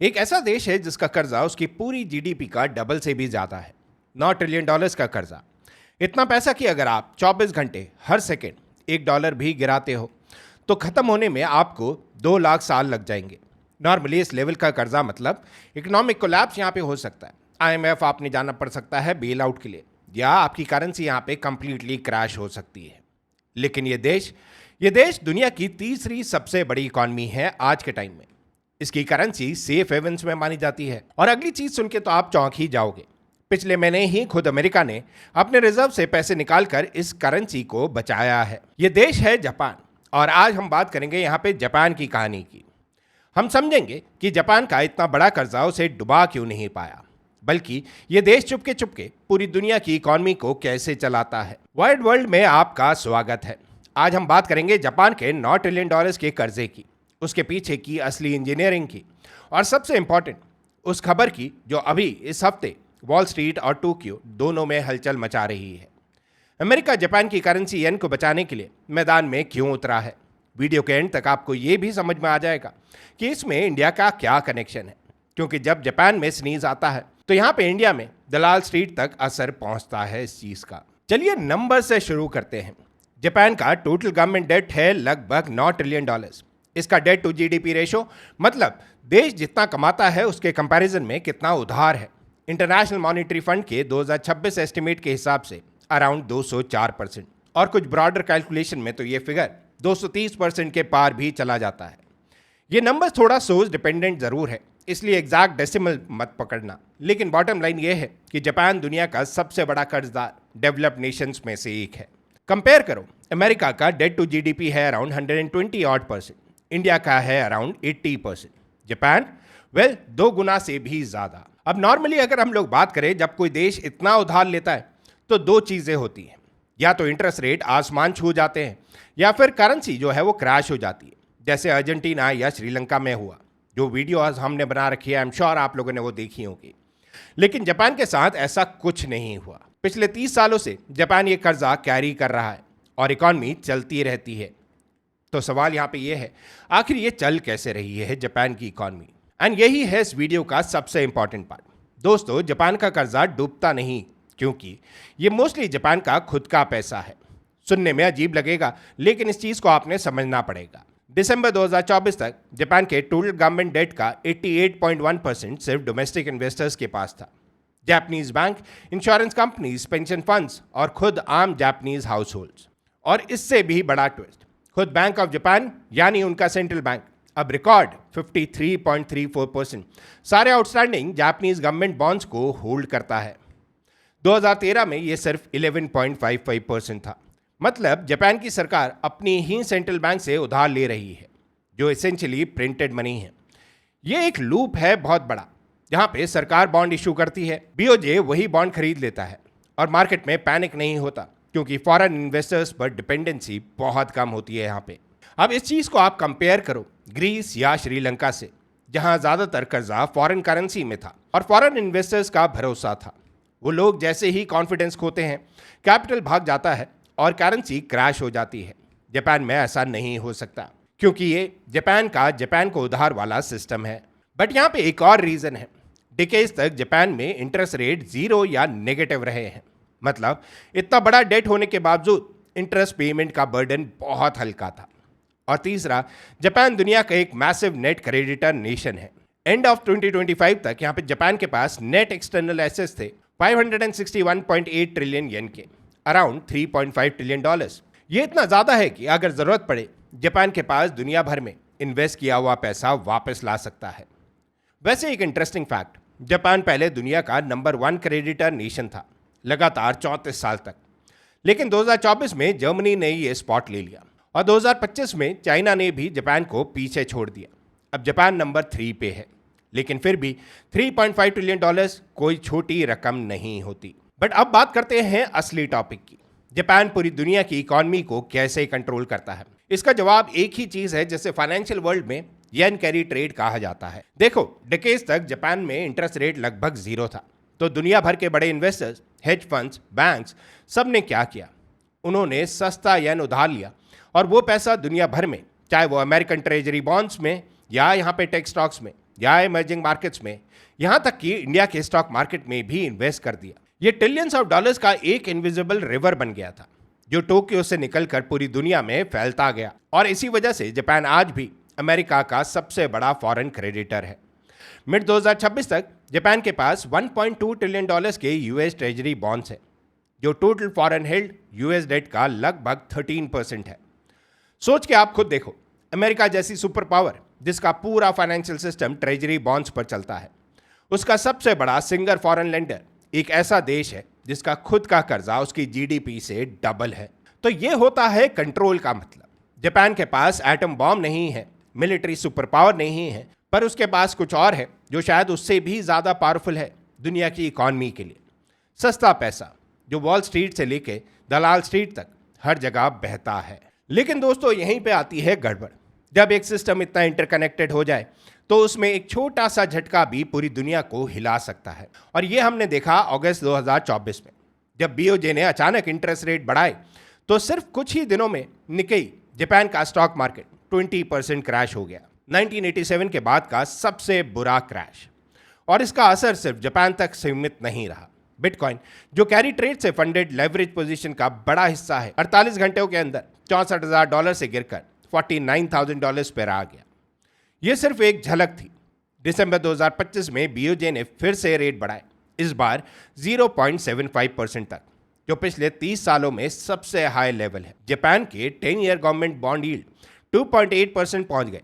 एक ऐसा देश है जिसका कर्जा उसकी पूरी जीडीपी का डबल से भी ज्यादा है। 9 ट्रिलियन डॉलर्स का कर्जा। इतना पैसा कि अगर आप 24 घंटे हर सेकेंड $1 भी गिराते हो तो खत्म होने में आपको 2 लाख साल लग जाएंगे। नॉर्मली इस लेवल का कर्जा मतलब इकोनॉमिक कोलैप्स यहाँ पे हो सकता है। आईएमएफ आपने जाना पड़ सकता है बेल आउट के लिए, या आपकी करेंसी यहाँ पे कंप्लीटली क्रैश हो सकती है। लेकिन ये देश दुनिया की तीसरी सबसे बड़ी इकॉनमी है आज के टाइम में। इसकी करेंसी सेफ हेवन्स में मानी जाती है। और अगली चीज सुन के तो आप चौंक ही जाओगे। पिछले महीने ही खुद अमेरिका ने अपने रिजर्व से पैसे निकालकर इस करेंसी को बचाया है। ये देश है जापान, और आज हम बात करेंगे यहाँ पे जापान की कहानी की। हम समझेंगे कि जापान का इतना बड़ा कर्जा उसे डुबा क्यों नहीं पाया, बल्कि ये देश चुपके चुपके पूरी दुनिया की इकॉनमी को कैसे चलाता है। वाइड वर्ल्ड में आपका स्वागत है। आज हम बात करेंगे जापान के $9 ट्रिलियन के कर्जे की, उसके पीछे की असली इंजीनियरिंग की, और सबसे इंपॉर्टेंट उस खबर की जो अभी इस हफ्ते वॉल स्ट्रीट और टोक्यो दोनों में हलचल मचा रही है। अमेरिका जापान की करेंसी येन को बचाने के लिए मैदान में क्यों उतरा है। वीडियो के एंड तक आपको ये भी समझ में आ जाएगा कि इसमें इंडिया का क्या कनेक्शन है, क्योंकि जब जापान में स्नीज आता है तो यहाँ पे इंडिया में दलाल स्ट्रीट तक असर पहुंचता है इस चीज का। चलिए नंबर से शुरू करते हैं। जापान का टोटल गवर्नमेंट डेट है लगभग $9 ट्रिलियन। इसका डेट टू जीडीपी रेशो मतलब देश जितना कमाता है उसके कंपैरिजन में कितना उधार है। इंटरनेशनल मॉनेटरी फंड के 2026 एस्टिमेट के हिसाब से अराउंड 204%, और कुछ ब्रॉडर कैलकुलेशन में तो ये फिगर 230% के पार भी चला जाता है। ये नंबर थोड़ा सोर्स डिपेंडेंट जरूर है, इसलिए एग्जैक्ट डेसिमल मत पकड़ना, लेकिन बॉटम लाइन ये है कि जापान दुनिया का सबसे बड़ा कर्जदार डेवलप्ड नेशंस में से एक है। कंपेयर करो, अमेरिका का डेट टू जीडीपी है अराउंड 120%, इंडिया का है अराउंड 80%, जापान वेल 2 गुना से भी ज्यादा। अब नॉर्मली अगर हम लोग बात करें जब कोई देश इतना उधार लेता है तो 2 चीजें होती हैं, या तो इंटरेस्ट रेट आसमान छू जाते हैं, या फिर करेंसी जो है वो क्रैश हो जाती है, जैसे अर्जेंटीना या श्रीलंका में हुआ। जो वीडियो आज हमने बना रखी है आई एम श्योर आप लोगों ने वो देखी होगी। लेकिन जापान के साथ ऐसा कुछ नहीं हुआ। पिछले 30 सालों से जापान ये कर्जा कैरी कर रहा है और इकॉनमी चलती रहती है। तो सवाल यहाँ पे ये है, आखिर ये चल कैसे रही है जापान की इकॉनमी। एंड यही है इस वीडियो का सबसे इंपॉर्टेंट पार्ट। दोस्तों, जापान का कर्जा डूबता नहीं, क्योंकि ये मोस्टली जापान का खुद का पैसा है। सुनने में अजीब लगेगा, लेकिन इस चीज को आपने समझना पड़ेगा। दिसंबर 2024 तक जापान के टोटल गवर्नमेंट डेट का 88.1% सिर्फ डोमेस्टिक इन्वेस्टर्स के पास था। Japanese bank, insurance companies, pension funds और खुद आम जापानीज हाउस होल्ड्स। और इससे भी बड़ा ट्विस्ट, खुद बैंक ऑफ जापान यानी उनका सेंट्रल बैंक अब रिकॉर्ड 53.34% सारे आउटस्टैंडिंग जापानीज गवर्नमेंट बॉन्ड्स को होल्ड करता है। 2013 में यह सिर्फ 11.55% था। मतलब जापान की सरकार अपनी ही सेंट्रल बैंक से उधार ले रही है, जो एसेंशियली प्रिंटेड मनी है। यह एक लूप है बहुत बड़ा, जहां पे सरकार बॉन्ड इशू करती है, बीओजे वही बॉन्ड खरीद लेता है, और मार्केट में पैनिक नहीं होता, क्योंकि फॉरेन इन्वेस्टर्स पर डिपेंडेंसी बहुत कम होती है यहाँ पे। अब इस चीज को आप कंपेयर करो ग्रीस या श्रीलंका से, जहां ज्यादातर कर्जा फॉरेन करेंसी में था और फॉरेन इन्वेस्टर्स का भरोसा था। वो लोग जैसे ही कॉन्फिडेंस खोते हैं, कैपिटल भाग जाता है और करेंसी क्रैश हो जाती है। जापान में ऐसा नहीं हो सकता, क्योंकि ये जापान को उधार वाला सिस्टम है। बट यहाँ पे एक और रीजन है। डिकेज तक जापान में इंटरेस्ट रेट 0 या नेगेटिव रहे हैं। मतलब इतना बड़ा डेट होने के बावजूद इंटरेस्ट पेमेंट का बर्डन बहुत हल्का था। और तीसरा, जापान दुनिया का एक मैसिव नेट क्रेडिटर नेशन है। एंड ऑफ 2025 तक यहाँ पे जापान के पास नेट एक्सटर्नल एसेट्स थे 561.8 ट्रिलियन येन के, अराउंड $3.5 ट्रिलियन। ये इतना ज्यादा है कि अगर जरूरत पड़े जापान के पास दुनिया भर में इन्वेस्ट किया हुआ पैसा वापस ला सकता है। वैसे एक इंटरेस्टिंग फैक्ट, जापान पहले दुनिया का नंबर 1 क्रेडिटर नेशन था लगातार 34 साल तक। लेकिन 2024 में जर्मनी ने ये स्पॉट ले लिया, और 2025 में चाइना ने भी जापान को पीछे छोड़ दिया। अब जापान नंबर 3 पे है, लेकिन फिर भी $3.5 ट्रिलियन कोई छोटी रकम नहीं होती। बट अब बात करते हैं असली टॉपिक की। जापान पूरी दुनिया की इकॉनमी को कैसे कंट्रोल करता है। इसका जवाब एक ही चीज है जिसे फाइनेंशियल वर्ल्ड में येन कैरी ट्रेड कहा जाता है। देखो, डिकेज तक जापान में इंटरेस्ट रेट लगभग 0 था, तो दुनिया भर के बड़े इन्वेस्टर्स, हेज फंड्स, बैंक्स, सब ने क्या किया, उन्होंने सस्ता येन उधार लिया, और वो पैसा दुनिया भर में, चाहे वो अमेरिकन ट्रेजरी बॉन्ड्स में या यहाँ पे टेक स्टॉक्स में, या इमर्जिंग मार्केट्स में, यहां तक कि इंडिया के स्टॉक मार्केट में भी इन्वेस्ट कर दिया। ये ट्रिलियंस ऑफ डॉलर्स का एक इनविजिबल रिवर बन गया था जो टोक्यो से निकलकर पूरी दुनिया में फैलता गया, और इसी वजह से जापान आज भी अमेरिका का सबसे बड़ा फॉरेन क्रेडिटर है। मिड 2026 तक जापान के पास 1.2 ट्रिलियन डॉलर्स के यूएस ट्रेजरी बॉन्ड्स हैं, जो total foreign held US debt का लगभग 13% है। सोच के आप खुद देखो, अमेरिका जैसी सुपर पावर जिसका पूरा फाइनेंशियल सिस्टम ट्रेजरी बॉन्ड्स पर चलता है, उसका सबसे बड़ा सिंगल फॉरेन लेंडर एक ऐसा देश है जिसका खुद का कर्जा उसकी जीडीपी से डबल है। तो ये होता है कंट्रोल का मतलब। जापान के पास एटम बॉम्ब नहीं है, मिलिट्री सुपर पावर नहीं है, पर उसके पास कुछ और है जो शायद उससे भी ज्यादा पावरफुल है दुनिया की इकॉनमी के लिए। सस्ता पैसा जो वॉल स्ट्रीट से लेके दलाल स्ट्रीट तक हर जगह बहता है। लेकिन दोस्तों, यहीं पे आती है गड़बड़। जब एक सिस्टम इतना इंटरकनेक्टेड हो जाए तो उसमें एक छोटा सा झटका भी पूरी दुनिया को हिला सकता है, और ये हमने देखा अगस्त 2024 में, जब बीओजे ने अचानक इंटरेस्ट रेट बढ़ाए तो सिर्फ कुछ ही दिनों में निक्केई, जापान का स्टॉक मार्केट 20% क्रैश हो गया। 1987 के बाद का सबसे बुरा क्रैश। और इसका असर सिर्फ जापान तक सीमित नहीं रहा। बिटकॉइन, जो कैरी ट्रेड से फंडेड लेवरेज पोजीशन का बड़ा हिस्सा है, 48 घंटों के अंदर $64,000 से गिरकर $49,000 पर आ गया। यह सिर्फ एक झलक थी। दिसंबर 2025 में बीओजे ने फिर से रेट बढ़ाए, इस बार 0.75% तक, जो पिछले 30 सालों में सबसे हाई लेवल है। जापान के 10 ईयर गवर्नमेंट बॉन्ड यील्ड 2.8% पहुंच गए,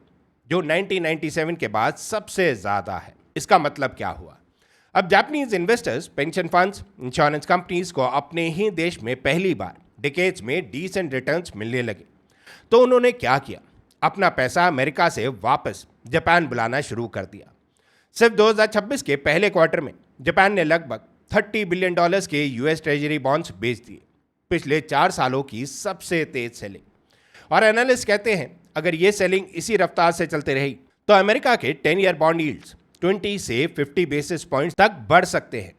जो 1997 के बाद सबसे ज्यादा है। इसका मतलब क्या हुआ? अब Japanese investors, pension funds, insurance companies को अपने ही देश में पहली बार डिकेड्स में डिसेंट रिटर्न्स मिलने लगे। तो उन्होंने क्या किया? अपना पैसा अमेरिका से वापस जापान बुलाना शुरू कर दिया। सिर्फ 2026 के पहले क्वार्टर में जापान ने लगभग $30 बिलियन के यूएस ट्रेजरी बॉन्ड्स बेच दिए, पिछले 4 सालों की सबसे तेज सेलिंग। और एनालिस्ट कहते हैं अगर ये सेलिंग इसी रफ्तार से चलते रही तो अमेरिका के 10 ईयर बॉन्ड यील्ड्स 20 से 50 बेसिस पॉइंट्स तक बढ़ सकते हैं,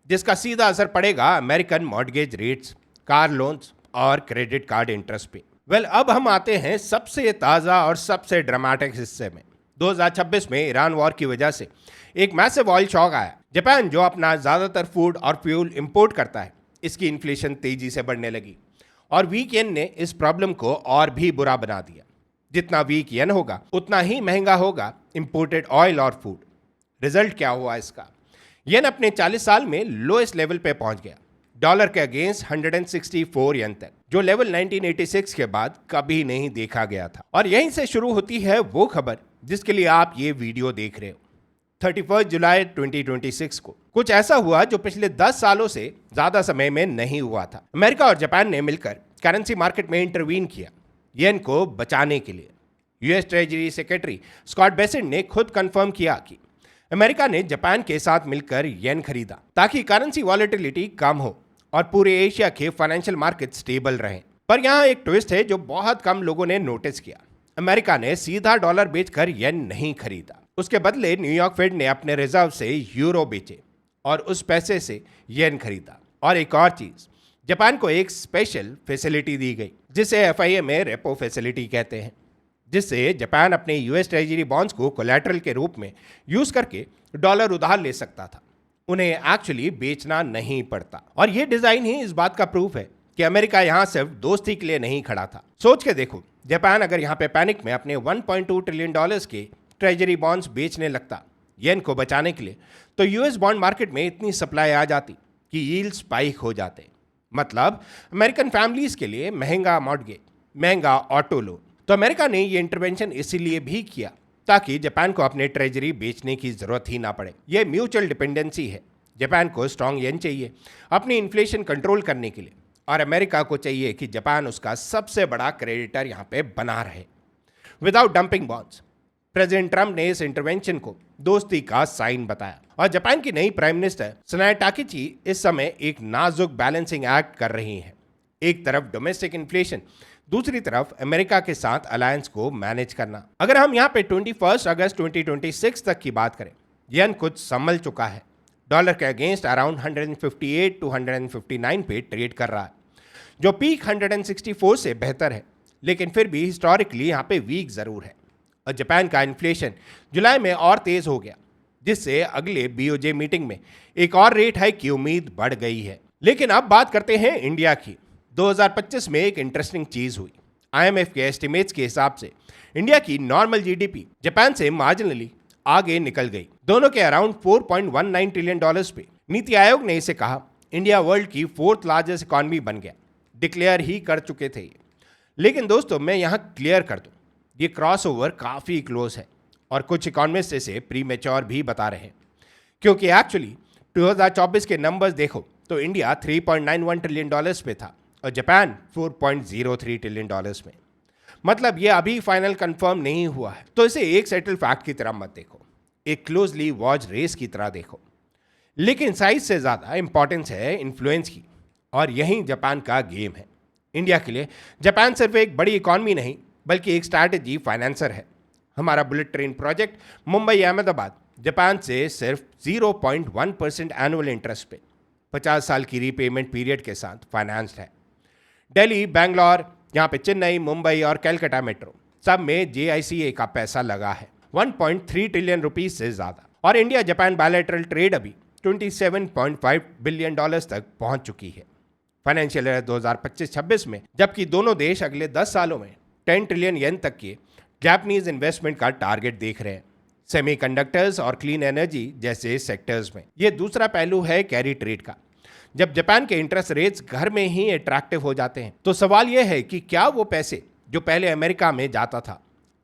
जिसका सीधा असर पड़ेगा American mortgage rates, car loans और क्रेडिट कार्ड इंटरेस्ट पे। अब हम आते हैं सबसे ताज़ा और सबसे ड्रामेटिक हिस्से में। 2026 में ईरान वॉर की वजह से एक मैसिव ऑयल शॉक आया। जापान, जो अपना ज़्यादातर फूड और फ्यूल इंपोर्ट करता है, इसकी इन्फ्लेशन तेजी से बढ़ने लगी, और वीक येन ने इस प्रॉब्लम को और भी बुरा बना दिया। जितना वीक येन होगा उतना ही महंगा होगा इंपोर्टेड ऑयल और फूड। रिजल्ट क्या हुआ इसका? येन अपने 40 साल में लोएस्ट लेवल पे पहुंच गया, डॉलर के अगेंस्ट 164 येन तक, जो लेवल 1986 के बाद कभी नहीं देखा गया था। और यहीं से शुरू होती है वो खबर जिसके लिए आप ये वीडियो देख रहे हो। 31 जुलाई 2026 को कुछ ऐसा हुआ जो पिछले 10 सालों से ज्यादा समय में नहीं हुआ था। अमेरिका और जापान ने मिलकर करेंसी मार्केट में इंटरवीन किया येन को बचाने के लिए। US treasury secretary Scott Bessent ने खुद कंफर्म किया कि अमेरिका ने जापान के साथ मिलकर येन खरीदा ताकि करेंसी वॉलेटिलिटी कम हो और पूरे एशिया के फाइनेंशियल मार्केट स्टेबल रहें। पर यहाँ एक ट्विस्ट है जो बहुत कम लोगों ने नोटिस किया। अमेरिका ने सीधा डॉलर बेचकर येन नहीं खरीदा, उसके बदले न्यूयॉर्क फेड ने अपने रिजर्व से यूरो बेचे और उस पैसे से येन खरीदा। और एक और चीज, जापान को एक स्पेशल फैसिलिटी दी गई जिसे एफआईए में रेपो फैसिलिटी कहते हैं, जिससे जापान अपने यूएस ट्रेजरी बॉन्ड्स को कोलैटरल के रूप में यूज करके डॉलर उधार ले सकता था। उन्हें एक्चुअली बेचना नहीं पड़ता। और ये डिजाइन ही इस बात का प्रूफ है कि अमेरिका यहाँ सिर्फ दोस्ती के लिए नहीं खड़ा था। सोच के देखो, जापान अगर यहाँ पे पैनिक में अपने 1.2 ट्रिलियन डॉलर्स के ट्रेजरी बॉन्ड्स बेचने लगता येन को बचाने के लिए, तो यूएस बॉन्ड मार्केट में इतनी सप्लाई आ जाती कि यील्ड स्पाइक हो जाते। मतलब अमेरिकन फैमिलीज के लिए महंगा मॉर्गेज, महंगा ऑटो लोन। तो अमेरिका ने ये इंटरवेंशन इसीलिए भी किया ताकि जापान को अपने ट्रेजरी बेचने की जरूरत ही ना पड़े। यह म्यूचुअल डिपेंडेंसी है। जापान को स्ट्रांग येन चाहिए अपनी इन्फ्लेशन कंट्रोल करने के लिए, और अमेरिका को चाहिए कि जापान उसका सबसे बड़ा क्रेडिटर यहाँ पे बना रहे without dumping bonds. President Trump ने इस इंटरवेंशन को दोस्ती का साइन बताया, और जापान की नई प्राइम मिनिस्टर सनाए टाकीची इस समय एक नाजुक बैलेंसिंग एक्ट कर रही हैं। एक तरफ डोमेस्टिक इन्फ्लेशन, दूसरी तरफ अमेरिका के साथ अलायंस को मैनेज करना। अगर हम यहाँ पे 21 अगस्त 2026 तक की बात करें, येन कुछ संभल चुका है, डॉलर के अगेंस्ट अराउंड 158 टू 159 पे ट्रेड कर रहा है, जो पीक 164 से बेहतर है, लेकिन फिर भी हिस्टोरिकली यहाँ पे वीक जरूर है। और जापान का इन्फ्लेशन जुलाई में और तेज हो गया, जिससे अगले बीओजे मीटिंग में एक और रेट हाइक की उम्मीद बढ़ गई है। लेकिन अब बात करते हैं इंडिया की। 2025 में एक इंटरेस्टिंग चीज हुई। आईएमएफ के एस्टिमेट्स के हिसाब से इंडिया की नॉर्मल जीडीपी जापान से मार्जिनली आगे निकल गई, दोनों के अराउंड 4.19 ट्रिलियन डॉलर्स पे। नीति आयोग ने इसे कहा इंडिया वर्ल्ड की 4th लार्जेस्ट इकॉनमी बन गया, डिक्लेयर ही कर चुके थे। लेकिन दोस्तों मैं यहाँ क्लियर कर दूं, ये क्रॉसओवर काफ़ी क्लोज है और कुछ इकोनॉमिस्ट इसे प्रीमेच्योर भी बता रहे हैं, क्योंकि एक्चुअली 2024 के नंबर्स देखो तो इंडिया 3.91 ट्रिलियन डॉलर्स पे था और जापान 4.03 ट्रिलियन डॉलर्स में। मतलब ये अभी फाइनल कंफर्म नहीं हुआ है, तो इसे एक सेटल फैक्ट की तरह मत देखो, एक क्लोजली वॉच रेस की तरह देखो। लेकिन साइज से ज़्यादा इंपॉर्टेंस है इन्फ्लुएंस की, और यही जापान का गेम है। इंडिया के लिए जापान सिर्फ एक बड़ी इकॉनमी नहीं बल्कि एक स्ट्रैटेजी फाइनेंसर है। हमारा bullet train project Mumbai Ahmedabad Japan से सिर्फ 0.1% एनुअल इंटरेस्ट पे 50 साल की रीपेमेंट पीरियड के साथ फाइनेंस्ड है। दिल्ली, बैंगलोर, यहाँ पे चेन्नई, मुंबई और कैलकाटा मेट्रो सब में JICA का पैसा लगा है 1.3 ट्रिलियन रुपीज से ज़्यादा। और इंडिया जापान बायलैटरल ट्रेड अभी 27.5 बिलियन डॉलर्स तक पहुंच चुकी है फाइनेंशियल ईयर 2025-26 में, जबकि दोनों देश अगले 10 सालों में 10 ट्रिलियन येन तक के जापानीज इन्वेस्टमेंट का टारगेट देख रहे हैं सेमीकंडक्टर्स और क्लीन एनर्जी जैसे सेक्टर्स में। यह दूसरा पहलू है कैरी ट्रेड का। जब जापान के इंटरेस्ट रेट्स घर में ही अट्रैक्टिव हो जाते हैं तो सवाल यह है कि क्या वो पैसे जो पहले अमेरिका में जाता था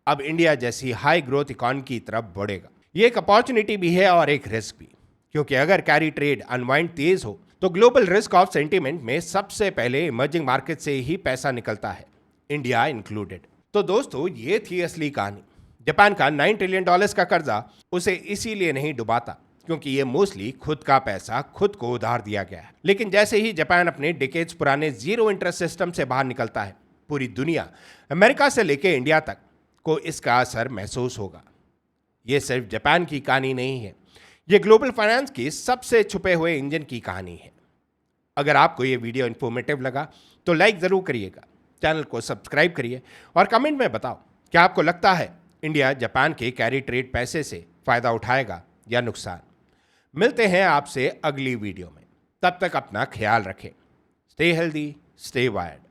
अब इंडिया जैसी हाई ग्रोथ इकॉनमी की तरफ बढ़ेगा। ये एक अपॉर्चुनिटी भी है और एक रिस्क भी, क्योंकि अगर कैरी ट्रेड अनवाइंड तेज हो तो ग्लोबल रिस्क ऑफ सेंटीमेंट में सबसे पहले इमर्जिंग मार्केट से ही पैसा निकलता है, इंडिया इंक्लूडेड। तो दोस्तों ये थी असली कहानी। जापान का 9 ट्रिलियन डॉलर्स का कर्जा उसे इसीलिए नहीं डुबाता क्योंकि ये मोस्टली खुद का पैसा खुद को उधार दिया गया है। लेकिन जैसे ही जापान अपने डिकेड्स पुराने जीरो इंटरेस्ट सिस्टम से बाहर निकलता है, पूरी दुनिया अमेरिका से लेकर इंडिया तक को इसका असर महसूस होगा। ये सिर्फ जापान की कहानी नहीं है, ये ग्लोबल फाइनेंस की सबसे छुपे हुए इंजन की कहानी है। अगर आपको ये वीडियो इन्फॉर्मेटिव लगा तो लाइक ज़रूर करिएगा, चैनल को सब्सक्राइब करिए और कमेंट में बताओ क्या आपको लगता है इंडिया जापान के कैरी ट्रेड पैसे से फ़ायदा उठाएगा या नुकसान। मिलते हैं आपसे अगली वीडियो में, तब तक अपना ख्याल रखें। Stay healthy, stay wired.